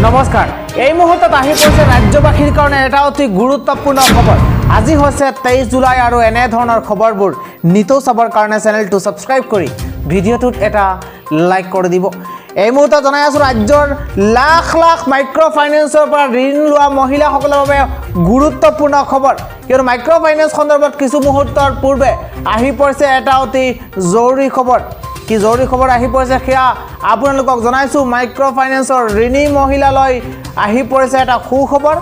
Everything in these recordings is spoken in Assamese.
নমস্কাৰ এই মুহূৰ্তত আহি পৰিছে ৰাজ্যবাসীৰ কাৰণে এটা অতি গুৰুত্বপূৰ্ণ খবৰ আজি হৈছে 23 জুলাই আৰু এনে ধৰণৰ খবৰবোৰ নিতৌ চাবৰ কাৰণে চেনেলটো সাবস্ক্ৰাইব কৰি ভিডিঅ'টোত এটা লাইক কৰি দিব এই মুহূৰ্তত জনাই আছো ৰাজ্যৰ লাখ লাখ মাইক্ৰ ফাইনেন্সৰ পৰা ঋণ লোৱা মহিলাসকলৰ বাবে গুৰুত্বপূৰ্ণ খবৰ কিয়নো মাইক্ৰ ফাইনেন্স সন্দৰ্ভত কিছু মুহূৰ্তৰ পূৰ্বে আহি পৰিছে এটা অতি জৰুৰী খবৰ কি জৰুৰী খবৰ আহি পৰিছে সেয়া আপোনালোকক জনাইছো মাইক্ৰ ফাইনেন্সৰ ঋণী মহিলালৈ আহি পৰিছে এটা সুখবৰ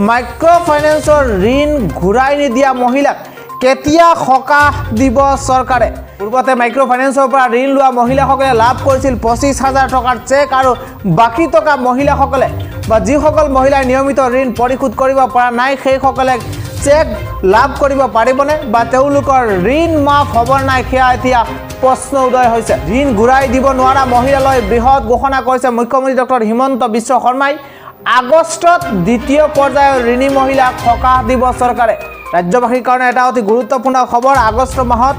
মাইক্ৰ ফাইনেন্সৰ ঋণ ঘূৰাই নিদিয়া মহিলাক কেতিয়া সকাহ দিব চৰকাৰে পূৰ্বতে মাইক্ৰ ফাইনেন্সৰ পৰা ঋণ লোৱা মহিলাসকলে লাভ কৰিছিল 25,000 টকাৰ চেক আৰু বাকি টকা মহিলাসকলে বা যিসকল মহিলাই নিয়মিত ঋণ পৰিশোধ কৰিব পৰা নাই সেইসকলে চেক লাভ কৰিব পাৰিবনে বা তেওঁলোকৰ ঋণ মাফ হ'ব নাই সেয়া এতিয়া প্ৰশ্ন উদয় হৈছে ঋণ ঘূৰাই দিব নোৱাৰা মহিলালৈ বৃহৎ ঘোষণা কৰিছে মুখ্যমন্ত্ৰী ডক্টৰ হিমন্ত বিশ্ব শৰ্মাই আগষ্টত দ্বিতীয় পৰ্যায়ৰ ঋণী মহিলাক সকাহ দিব চৰকাৰে ৰাজ্যবাসীৰ কাৰণে এটা অতি গুৰুত্বপূৰ্ণ খবৰ আগষ্ট মাহত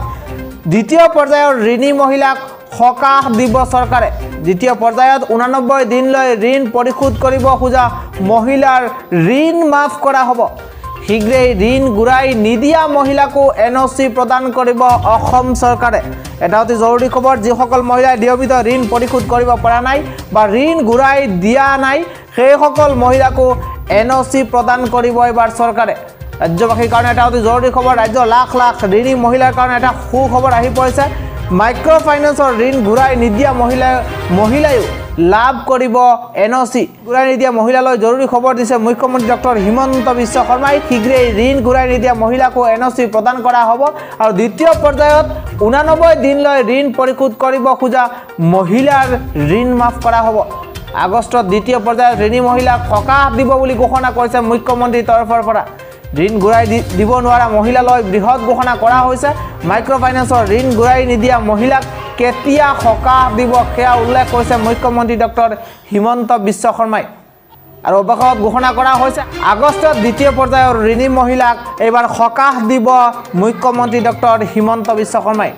দ্বিতীয় পৰ্যায়ৰ ঋণী মহিলাক সকাহ দিব চৰকাৰে দ্বিতীয় পৰ্যায়ত 89 দিনলৈ ঋণ পৰিশোধ কৰিব খোজা মহিলাৰ ঋণ মাফ কৰা হ'ব শীঘ্ৰেই ঋণ ঘূৰাই নিদিয়া মহিলাকো এনঅ'চি প্ৰদান কৰিব অসম চৰকাৰে এটা অতি জৰুৰী খবৰ যিসকল মহিলাই নিয়মিত ঋণ পৰিশোধ কৰিব পৰা নাই বা ঋণ ঘূৰাই দিয়া নাই সেইসকল মহিলাকো এনঅ'চি প্ৰদান কৰিব এবাৰ চৰকাৰে ৰাজ্যবাসীৰ কাৰণে এটা অতি জৰুৰী খবৰ ৰাজ্যৰ লাখ লাখ ঋণী মহিলাৰ কাৰণে এটা সুখবৰ আহি পৰিছে মাইক্ৰ ফাইনেন্সৰ ঋণ ঘূৰাই নিদিয়া মহিলায়ো লাভ কৰিব এনঅ'চি ঘূৰাই নিদিয়া মহিলালৈ জৰুৰী খবৰ দিছে মুখ্যমন্ত্ৰী ডক্টৰ হিমন্ত বিশ্ব শৰ্মাই শীঘ্ৰেই ঋণ ঘূৰাই নিদিয়া মহিলাকো এনঅ'চি প্ৰদান কৰা হ'ব আৰু দ্বিতীয় পৰ্যায়ত 89 দিনলৈ ঋণ পৰিশোধ কৰিব খোজা মহিলাৰ ঋণ মাফ কৰা হ'ব আগষ্টত দ্বিতীয় পৰ্যায়ত ঋণী মহিলাক সকাহ দিব বুলি ঘোষণা কৰিছে মুখ্যমন্ত্ৰীৰ তৰফৰ পৰা ঋণ ঘূৰাই দিব নোৱাৰা মহিলালৈ বৃহৎ ঘোষণা কৰা হৈছে মাইক্ৰ ফাইনেন্সৰ ঋণ ঘূৰাই নিদিয়া মহিলাক কেতিয়া সকাহ দিব সেয়া উল্লেখ কৰিছে মুখ্যমন্ত্ৰী ডক্টৰ হিমন্ত বিশ্ব শৰ্মাই আৰু অৱশেষত ঘোষণা কৰা হৈছে আগষ্টত দ্বিতীয় পৰ্যায়ৰ ঋণী মহিলাক এইবাৰ সকাহ দিব মুখ্যমন্ত্ৰী ডক্টৰ হিমন্ত বিশ্ব শৰ্মাই